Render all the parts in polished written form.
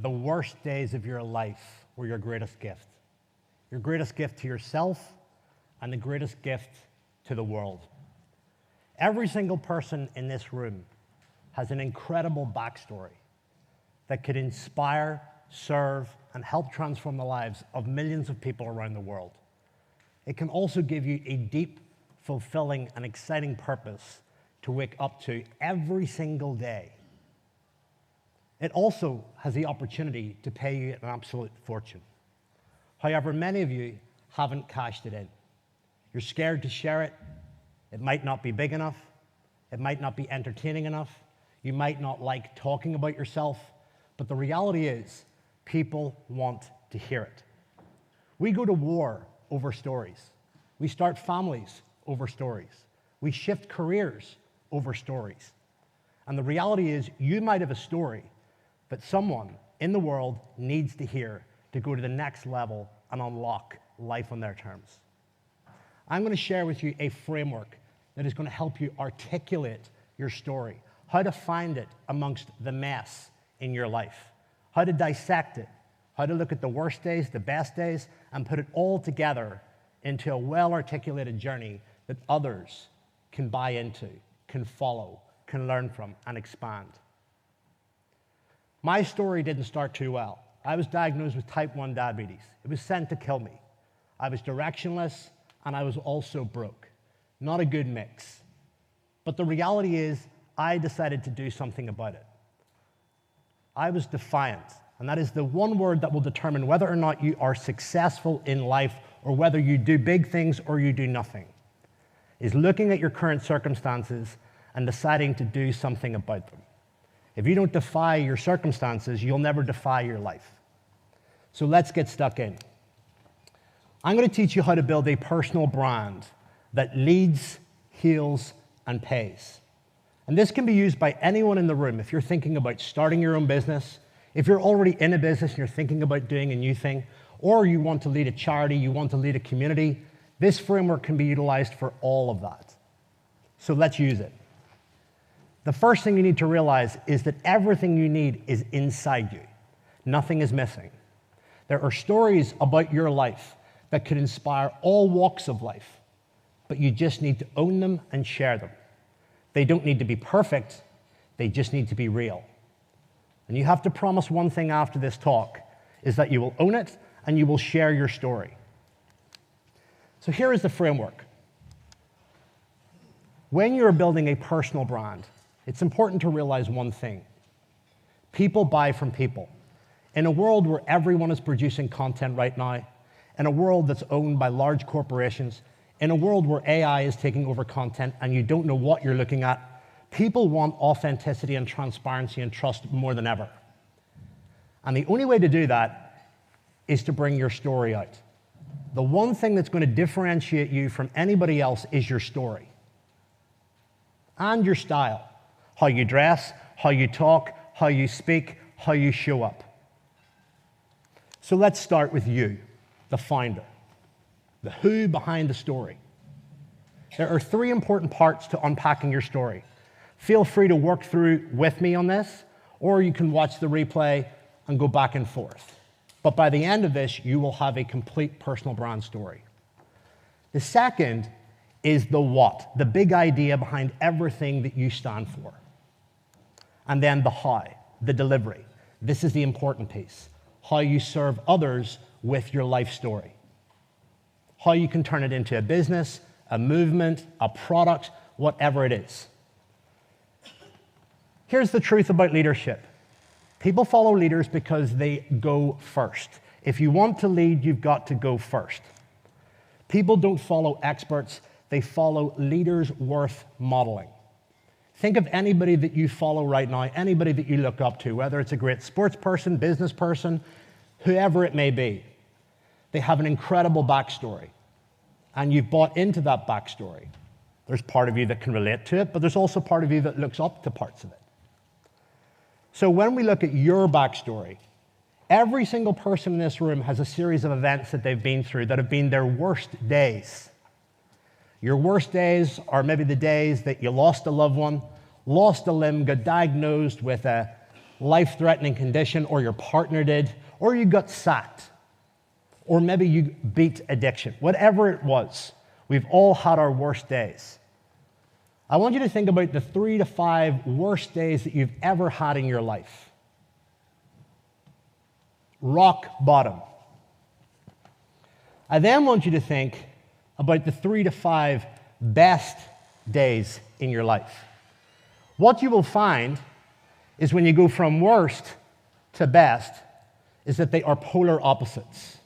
the worst days of your life were your greatest gift. Your greatest gift to yourself and the greatest gift to the world. Every single person in this room has an incredible backstory that could inspire, serve, and help transform the lives of millions of people around the world. It can also give you a deep, fulfilling, and exciting purpose to wake up to every single day. It also has the opportunity to pay you an absolute fortune. However, many of you haven't cashed it in. You're scared to share it. It might not be big enough. It might not be entertaining enough. You might not like talking about yourself. But the reality is, people want to hear it. We go to war over stories. We start families over stories. We shift careers over stories. And the reality is, you might have a story that someone in the world needs to hear to go to the next level and unlock life on their terms. I'm going to share with you a framework that is going to help you articulate your story, how to find it amongst the mess in your life, how to dissect it, how to look at the worst days, the best days, and put it all together into a well-articulated journey that others can buy into, can follow, can learn from, and expand. My story didn't start too well. I was diagnosed with type 1 diabetes. It was sent to kill me. I was directionless, and I was also broke. Not a good mix. But the reality is, I decided to do something about it. I was defiant, and that is the one word that will determine whether or not you are successful in life or whether you do big things or you do nothing, is looking at your current circumstances and deciding to do something about them. If you don't defy your circumstances, you'll never defy your life. So let's get stuck in. I'm going to teach you how to build a personal brand that leads, heals, and pays. And this can be used by anyone in the room. If you're thinking about starting your own business, if you're already in a business and you're thinking about doing a new thing, or you want to lead a charity, you want to lead a community, this framework can be utilized for all of that. So let's use it. The first thing you need to realize is that everything you need is inside you. Nothing is missing. There are stories about your life that could inspire all walks of life, but you just need to own them and share them. They don't need to be perfect, they just need to be real. And you have to promise one thing after this talk, is that you will own it and you will share your story. So here is the framework. When you're building a personal brand, it's important to realize one thing. People buy from people. In a world where everyone is producing content right now, in a world that's owned by large corporations, in a world where AI is taking over content and you don't know what you're looking at, people want authenticity and transparency and trust more than ever. And the only way to do that is to bring your story out. The one thing that's going to differentiate you from anybody else is your story and your style. How you dress, how you talk, how you speak, how you show up. So let's start with you, the founder, the who behind the story. There are 3 important parts to unpacking your story. Feel free to work through with me on this, or you can watch the replay and go back and forth. But by the end of this, you will have a complete personal brand story. The second is the what, the big idea behind everything that you stand for. And then the how, the delivery. This is the important piece. How you serve others with your life story. How you can turn it into a business, a movement, a product, whatever it is. Here's the truth about leadership. People follow leaders because they go first. If you want to lead, you've got to go first. People don't follow experts, they follow leaders worth modeling. Think of anybody that you follow right now, anybody that you look up to, whether it's a great sports person, business person, whoever it may be. They have an incredible backstory, and you've bought into that backstory. There's part of you that can relate to it, but there's also part of you that looks up to parts of it. So when we look at your backstory, every single person in this room has a series of events that they've been through that have been their worst days. Your worst days are maybe the days that you lost a loved one, lost a limb, got diagnosed with a life-threatening condition, or your partner did, or you got sacked, or maybe you beat addiction. Whatever it was, we've all had our worst days. I want you to think about the 3 to 5 worst days that you've ever had in your life. Rock bottom. I then want you to think about the 3 to 5 best days in your life. What you will find is when you go from worst to best is that they are polar opposites.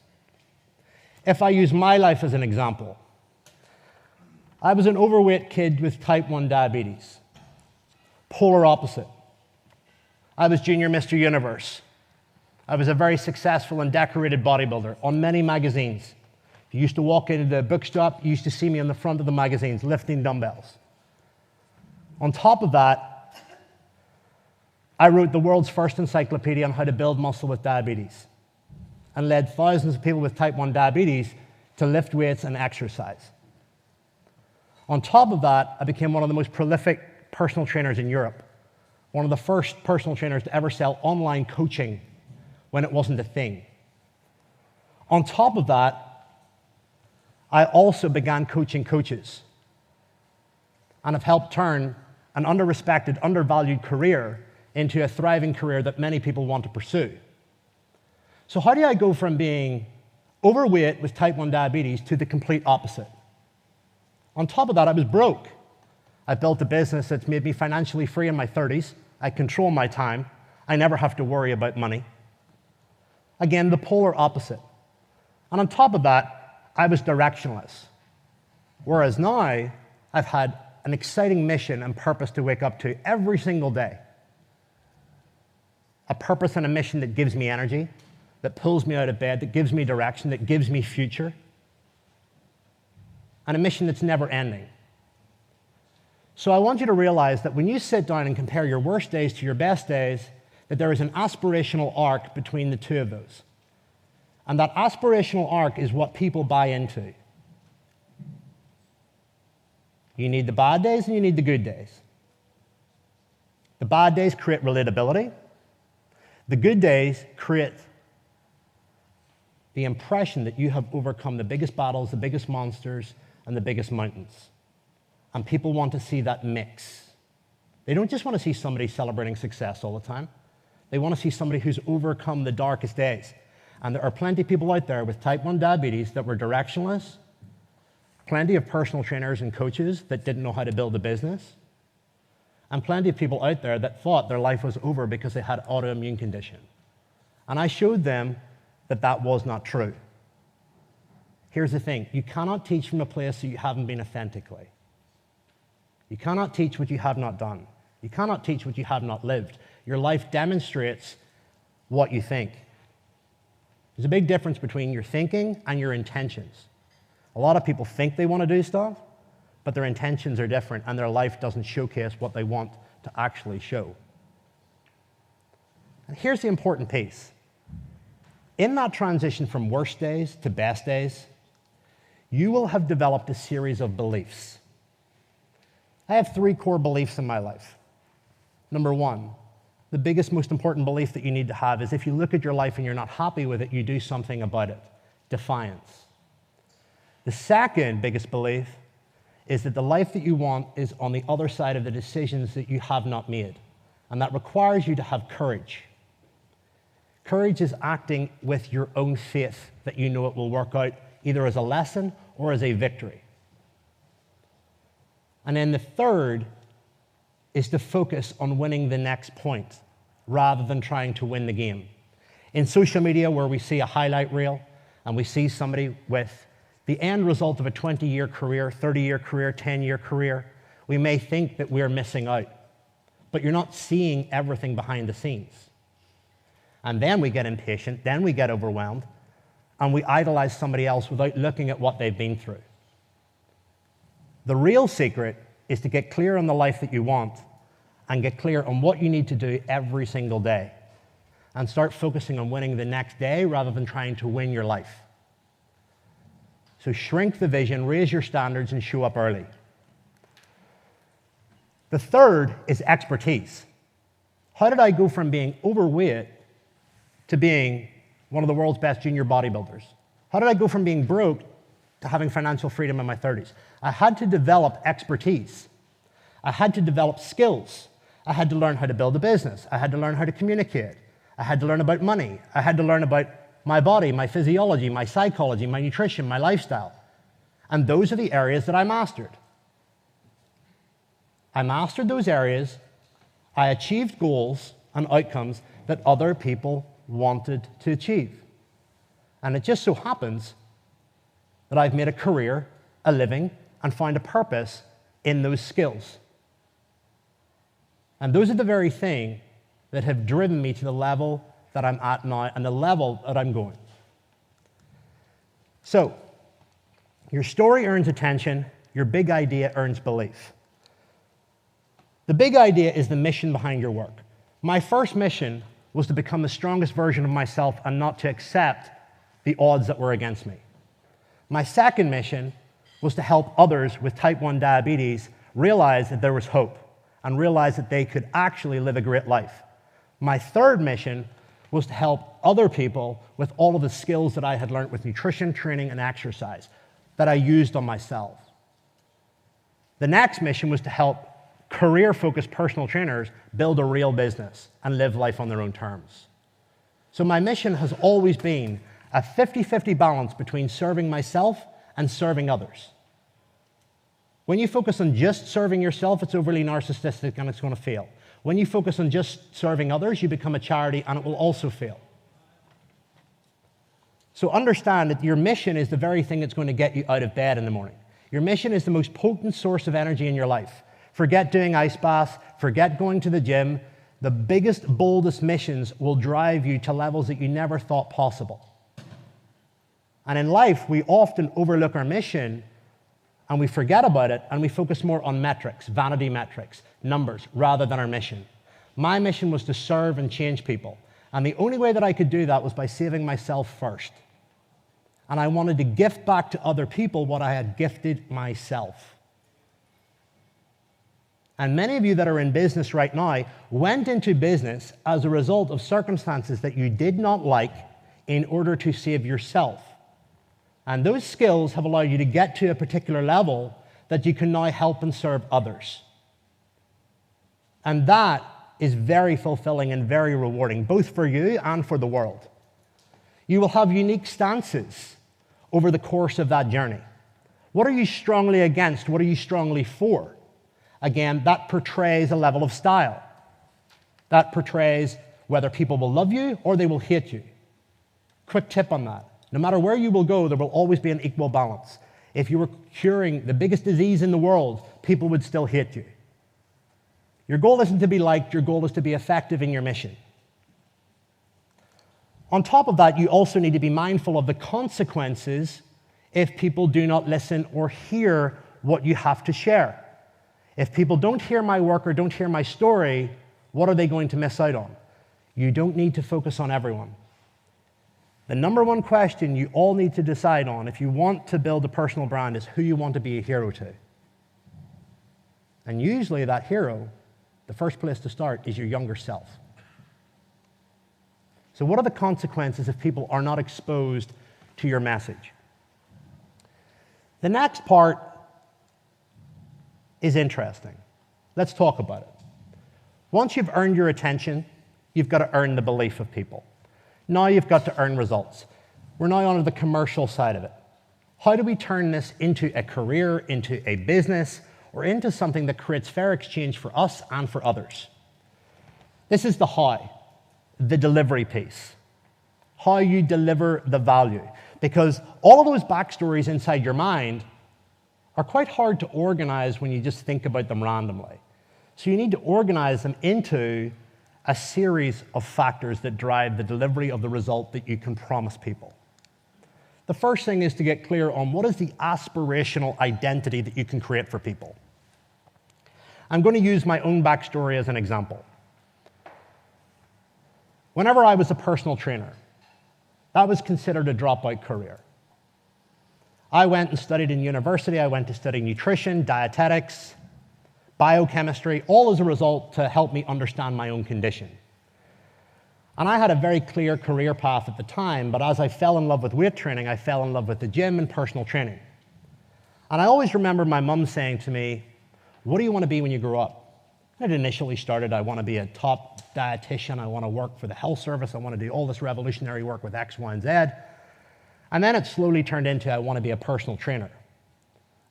If I use my life as an example, I was an overweight kid with type 1 diabetes. Polar opposite. I was Junior Mr. Universe. I was a very successful and decorated bodybuilder on many magazines. If you used to walk into the bookshop, you used to see me on the front of the magazines lifting dumbbells. On top of that, I wrote the world's first encyclopedia on how to build muscle with diabetes and led thousands of people with type 1 diabetes to lift weights and exercise. On top of that, I became one of the most prolific personal trainers in Europe, one of the first personal trainers to ever sell online coaching when it wasn't a thing. On top of that, I also began coaching coaches and have helped turn an under-respected, undervalued career into a thriving career that many people want to pursue. So how do I go from being overweight with type 1 diabetes to the complete opposite? On top of that, I was broke. I built a business that's made me financially free in my 30s. I control my time. I never have to worry about money. Again, the polar opposite. And on top of that, I was directionless. Whereas now, I've had an exciting mission and purpose to wake up to every single day. A purpose and a mission that gives me energy, that pulls me out of bed, that gives me direction, that gives me future. And a mission that's never ending. So I want you to realize that when you sit down and compare your worst days to your best days, that there is an aspirational arc between the two of those. And that aspirational arc is what people buy into. You need the bad days and you need the good days. The bad days create relatability. The good days create the impression that you have overcome the biggest battles, the biggest monsters, and the biggest mountains. And people want to see that mix. They don't just want to see somebody celebrating success all the time. They want to see somebody who's overcome the darkest days. And there are plenty of people out there with type 1 diabetes that were directionless, plenty of personal trainers and coaches that didn't know how to build a business, and plenty of people out there that thought their life was over because they had autoimmune condition. And I showed them that that was not true. Here's the thing. You cannot teach from a place that you haven't been authentically. You cannot teach what you have not done. You cannot teach what you have not lived. Your life demonstrates what you think. There's a big difference between your thinking and your intentions. A lot of people think they want to do stuff, but their intentions are different, and their life doesn't showcase what they want to actually show. And here's the important piece. In that transition from worst days to best days, you will have developed a series of beliefs. I have 3 core beliefs in my life. Number 1, the biggest, most important belief that you need to have is if you look at your life and you're not happy with it, you do something about it. Defiance. The second biggest belief is that the life that you want is on the other side of the decisions that you have not made. And that requires you to have courage. Courage is acting with your own faith that you know it will work out either as a lesson or as a victory. And then the third is to focus on winning the next point rather than trying to win the game. In social media, where we see a highlight reel and we see somebody with the end result of a 20-year career, 30-year career, 10-year career, we may think that we're missing out. But you're not seeing everything behind the scenes. And then we get impatient, then we get overwhelmed, and we idolize somebody else without looking at what they've been through. The real secret is to get clear on the life that you want and get clear on what you need to do every single day and start focusing on winning the next day rather than trying to win your life. So shrink the vision, raise your standards, and show up early. The third is expertise. How did I go from being overweight to being one of the world's best junior bodybuilders? How did I go from being broke to having financial freedom in my 30s? I had to develop expertise. I had to develop skills. I had to learn how to build a business. I had to learn how to communicate. I had to learn about money. I had to learn about my body, my physiology, my psychology, my nutrition, my lifestyle. And those are the areas that I mastered. I mastered those areas. I achieved goals and outcomes that other people wanted to achieve. And it just so happens that I've made a career, a living, and found a purpose in those skills. And those are the very things that have driven me to the level that I'm at now and the level that I'm going. So, your story earns attention, your big idea earns belief. The big idea is the mission behind your work. My first mission was to become the strongest version of myself and not to accept the odds that were against me. My second mission was to help others with type 1 diabetes realize that there was hope and realize that they could actually live a great life. My third mission was to help other people with all of the skills that I had learned with nutrition, training, and exercise that I used on myself. The next mission was to help career-focused personal trainers build a real business and live life on their own terms. So my mission has always been a 50-50 balance between serving myself and serving others. When you focus on just serving yourself, it's overly narcissistic and it's going to fail. When you focus on just serving others, you become a charity and it will also fail. So understand that your mission is the very thing that's going to get you out of bed in the morning. Your mission is the most potent source of energy in your life. Forget doing ice baths, forget going to the gym. The biggest, boldest missions will drive you to levels that you never thought possible. And in life, we often overlook our mission and we forget about it and we focus more on metrics, vanity metrics, numbers, rather than our mission. My mission was to serve and change people. And the only way that I could do that was by saving myself first. And I wanted to gift back to other people what I had gifted myself. And many of you that are in business right now went into business as a result of circumstances that you did not like in order to save yourself. And those skills have allowed you to get to a particular level that you can now help and serve others. And that is very fulfilling and very rewarding, both for you and for the world. You will have unique stances over the course of that journey. What are you strongly against? What are you strongly for? Again, that portrays a level of style. That portrays whether people will love you or they will hate you. Quick tip on that. No matter where you will go, there will always be an equal balance. If you were curing the biggest disease in the world, people would still hate you. Your goal isn't to be liked, your goal is to be effective in your mission. On top of that, you also need to be mindful of the consequences if people do not listen or hear what you have to share. If people don't hear my work or don't hear my story, what are they going to miss out on? You don't need to focus on everyone. The number one question you all need to decide on if you want to build a personal brand is who you want to be a hero to. And usually that hero, the first place to start is your younger self. So what are the consequences if people are not exposed to your message? The next part is interesting. Let's talk about it. Once you've earned your attention, you've got to earn the belief of people. Now you've got to earn results. We're now on to the commercial side of it. How do we turn this into a career, into a business, or into something that creates fair exchange for us and for others? This is the how, the delivery piece. How you deliver the value. Because all of those backstories inside your mind are quite hard to organize when you just think about them randomly. So you need to organize them into a series of factors that drive the delivery of the result that you can promise people. The first thing is to get clear on what is the aspirational identity that you can create for people. I'm going to use my own backstory as an example. Whenever I was a personal trainer, that was considered a dropout career. I went and studied in university. I went to study nutrition, dietetics, biochemistry, all as a result to help me understand my own condition. And I had a very clear career path at the time, but as I fell in love with weight training, I fell in love with the gym and personal training. And I always remember my mum saying to me, "What do you want to be when you grow up?" It initially started, I want to be a top dietitian, I want to work for the health service, I want to do all this revolutionary work with X, Y, and Z. And then it slowly turned into, I want to be a personal trainer.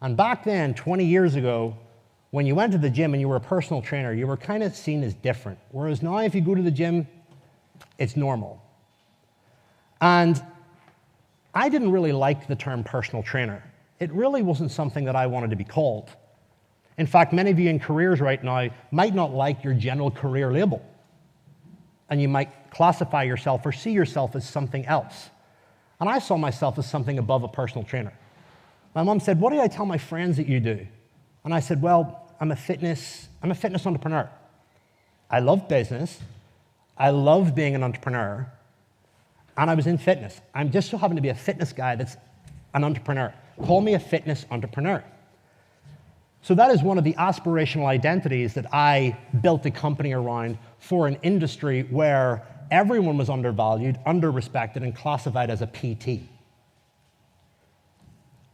And back then, 20 years ago, when you went to the gym and you were a personal trainer, you were kind of seen as different. Whereas now, if you go to the gym, it's normal. And I didn't really like the term personal trainer. It really wasn't something that I wanted to be called. In fact, many of you in careers right now might not like your general career label. And you might classify yourself or see yourself as something else. And I saw myself as something above a personal trainer. My mom said, "What do I tell my friends that you do?" And I said, "Well, I'm a fitness entrepreneur. I love business. I love being an entrepreneur. And I was in fitness. I'm just so happen to be a fitness guy that's an entrepreneur. Call me a fitness entrepreneur." So that is one of the aspirational identities that I built a company around for an industry where everyone was undervalued, under-respected, and classified as a PT.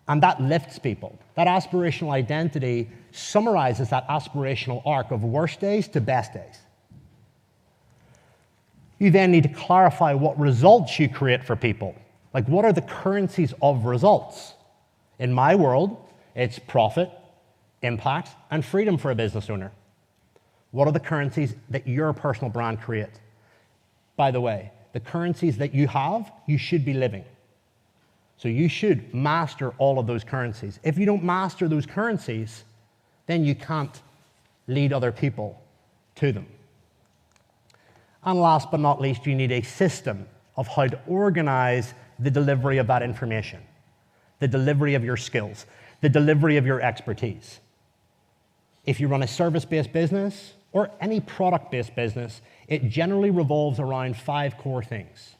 And that lifts people. That aspirational identity summarizes that aspirational arc of worst days to best days. You then need to clarify what results you create for people. Like, what are the currencies of results? In my world, it's profit, impact, and freedom for a business owner. What are the currencies that your personal brand creates? By the way, the currencies that you have, you should be living. So you should master all of those currencies. If you don't master those currencies, then you can't lead other people to them. And last but not least, you need a system of how to organize the delivery of that information, the delivery of your skills, the delivery of your expertise. If you run a service-based business or any product-based business, it generally revolves around 5 core things.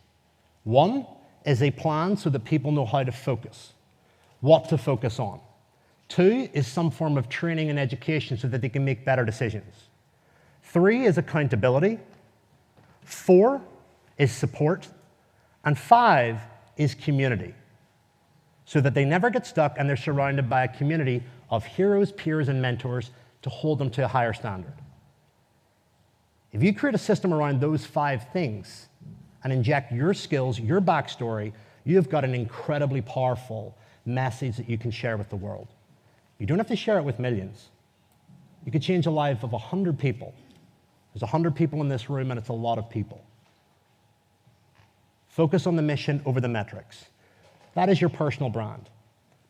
1 is a plan so that people know how to focus, what to focus on. 2 is some form of training and education so that they can make better decisions. 3 is accountability. 4 is support. And 5 is community, so that they never get stuck and they're surrounded by a community of heroes, peers, and mentors to hold them to a higher standard. If you create a system around those 5 things and inject your skills, your backstory, you've got an incredibly powerful message that you can share with the world. You don't have to share it with millions. You could change the life of 100 people. There's 100 people in this room, and it's a lot of people. Focus on the mission over the metrics. That is your personal brand.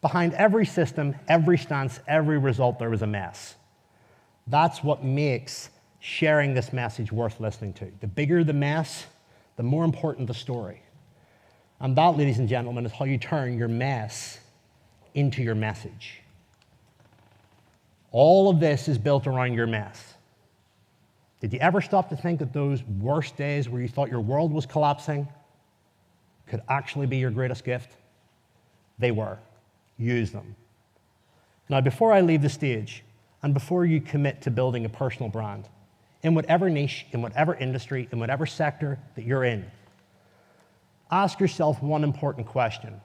Behind every system, every stance, every result, there is a mess. That's what makes sharing this message worth listening to. The bigger the mess, the more important the story. And that, ladies and gentlemen, is how you turn your mess into your message. All of this is built around your mess. Did you ever stop to think that those worst days where you thought your world was collapsing could actually be your greatest gift? They were. Use them. Now, before I leave the stage, and before you commit to building a personal brand, in whatever niche, in whatever industry, in whatever sector that you're in, ask yourself one important question.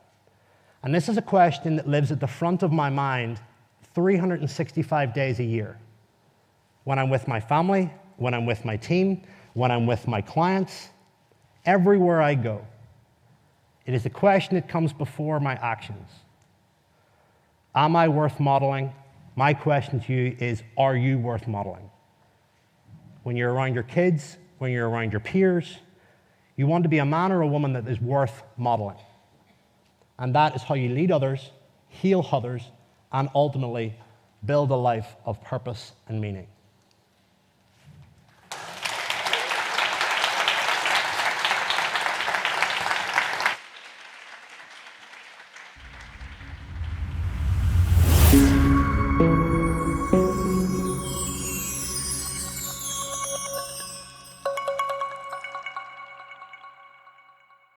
And this is a question that lives at the front of my mind 365 days a year. When I'm with my family, when I'm with my team, when I'm with my clients, everywhere I go, it is a question that comes before my actions. Am I worth modeling? My question to you is, are you worth modeling? When you're around your kids, when you're around your peers, you want to be a man or a woman that is worth modeling. And that is how you lead others, heal others, and ultimately build a life of purpose and meaning.